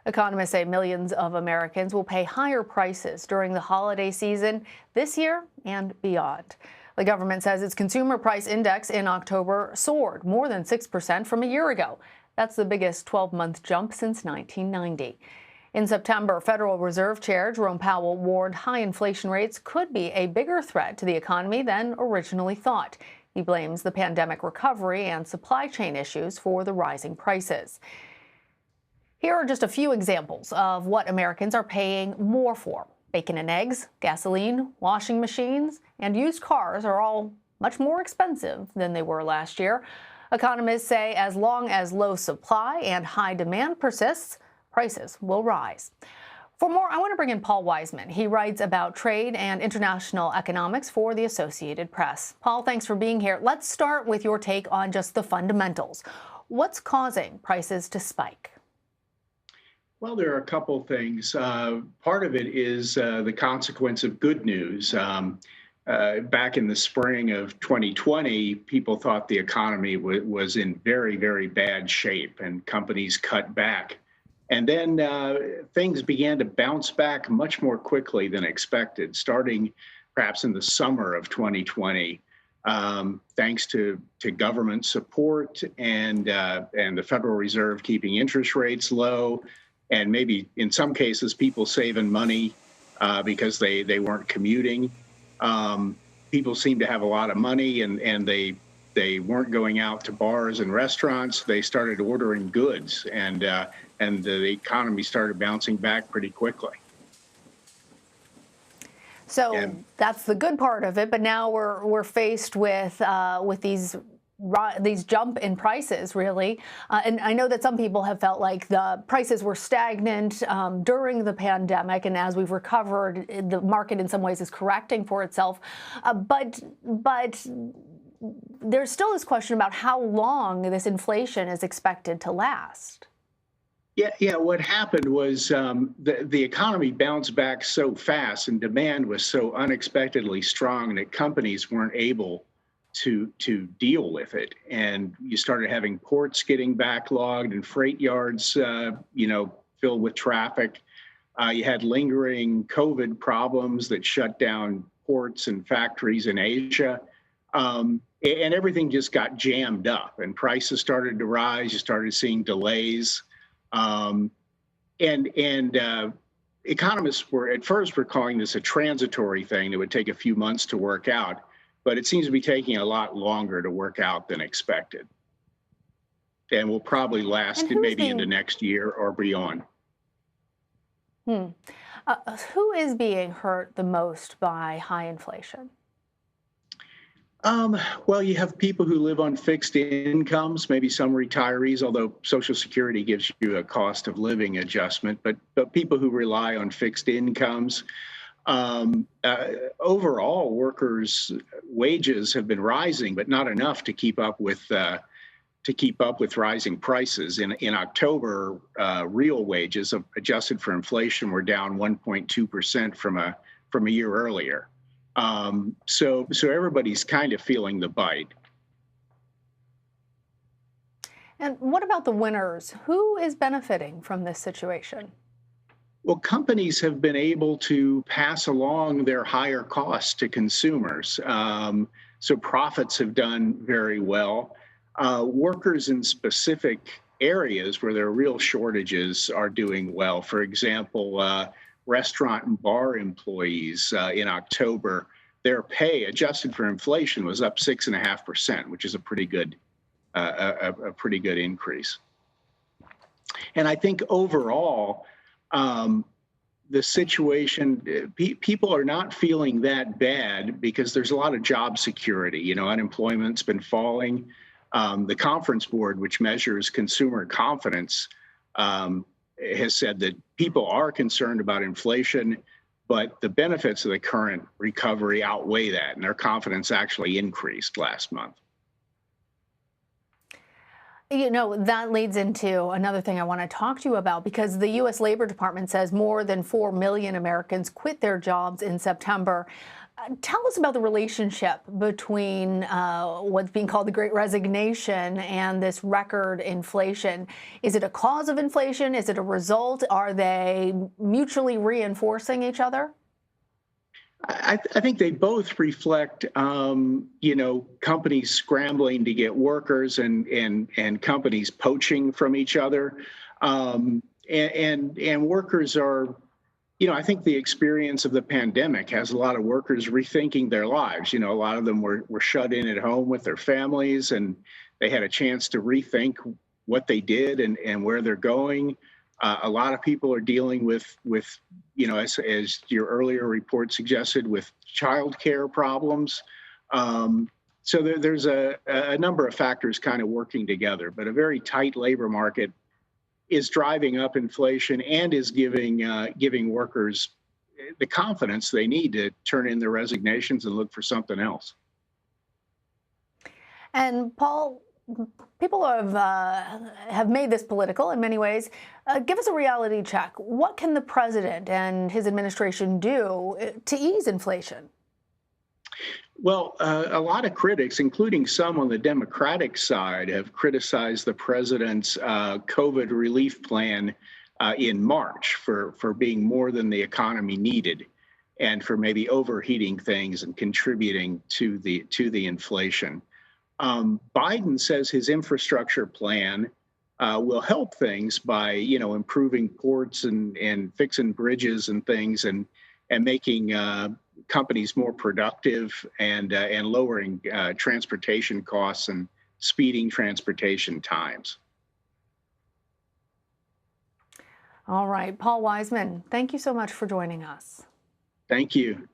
Economists say millions of Americans will pay higher prices during the holiday season this year and beyond. The government says its consumer price index in October soared more than 6% from a year ago. That's the biggest 12-month jump since 1990. In September, Federal Reserve Chair Jerome Powell warned high inflation rates could be a bigger threat to the economy than originally thought. He blames the pandemic recovery and supply chain issues for the rising prices. Here are just a few examples of what Americans are paying more for. Bacon and eggs, gasoline, washing machines, and used cars are all much more expensive than they were last year. Economists say as long as low supply and high demand persists, prices will rise. For more, I want to bring in Paul Wiseman. He writes about trade and international economics for the Associated Press. Paul, thanks for being here. Let's start with your take on just the fundamentals. What's causing prices to spike? Well, there are a couple things. Part of it is the consequence of good news. Back in the spring of 2020, people thought the economy was in very, very bad shape and companies cut back. And then things began to bounce back much more quickly than expected, starting perhaps in the summer of 2020, thanks to government support and the Federal Reserve keeping interest rates low. And maybe in some cases, people saving money because they weren't commuting. People seemed to have a lot of money and they weren't going out to bars and restaurants. They started ordering goods and the economy started bouncing back pretty quickly. So that's the good part of it. But now we're faced with these jump in prices, really. And I know that some people have felt like the prices were stagnant during the pandemic, and as we've recovered, the market in some ways is correcting for itself. But there's still this question about how long this inflation is expected to last. Yeah. What happened was the economy bounced back so fast and demand was so unexpectedly strong that companies weren't able to deal with it. And you started having ports getting backlogged and freight yards, filled with traffic. You had lingering COVID problems that shut down ports and factories in Asia. And everything just got jammed up and prices started to rise. You started seeing delays. Economists were calling this a transitory thing that would take a few months to work out. But it seems to be taking a lot longer to work out than expected. And will probably last maybe into next year or beyond. Who is being hurt the most by high inflation? Well, you have people who live on fixed incomes, maybe some retirees, although Social Security gives you a cost of living adjustment, but people who rely on fixed incomes. Overall, workers' wages have been rising, but not enough to keep up with rising prices. In October, real wages adjusted for inflation were down 1.2% from a year earlier. So everybody's kind of feeling the bite. And what about the winners? Who is benefiting from this situation? Well, companies have been able to pass along their higher costs to consumers. So profits have done very well. Workers in specific areas where there are real shortages are doing well. For example, restaurant and bar employees in October, their pay adjusted for inflation was up 6.5%, which is a pretty good increase. And I think overall, the situation, people are not feeling that bad because there's a lot of job security. Unemployment's been falling. The Conference Board, which measures consumer confidence, has said that people are concerned about inflation, but the benefits of the current recovery outweigh that, and their confidence actually increased last month. That leads into another thing I want to talk to you about, because the U.S. Labor Department says more than 4 million Americans quit their jobs in September. Tell us about the relationship between what's being called the Great Resignation and this record inflation. Is it a cause of inflation? Is it a result? Are they mutually reinforcing each other? I think they both reflect, companies scrambling to get workers and companies poaching from each other, and workers are. I think the experience of the pandemic has a lot of workers rethinking their lives. A lot of them were shut in at home with their families, and they had a chance to rethink what they did and where they're going. A lot of people are dealing with as your earlier report suggested, with childcare problems. So there's a number of factors kind of working together, but a very tight labor market is driving up inflation and is giving workers the confidence they need to turn in their resignations and look for something else. And Paul, people have made this political in many ways. Give us a reality check. What can the president and his administration do to ease inflation? Well, a lot of critics, including some on the Democratic side, have criticized the president's COVID relief plan in March for being more than the economy needed, and for maybe overheating things and contributing to the inflation. Biden says his infrastructure plan will help things by improving ports and fixing bridges and things and making companies more productive and lowering transportation costs and speeding transportation times. All right, Paul Wiseman, thank you so much for joining us. Thank you.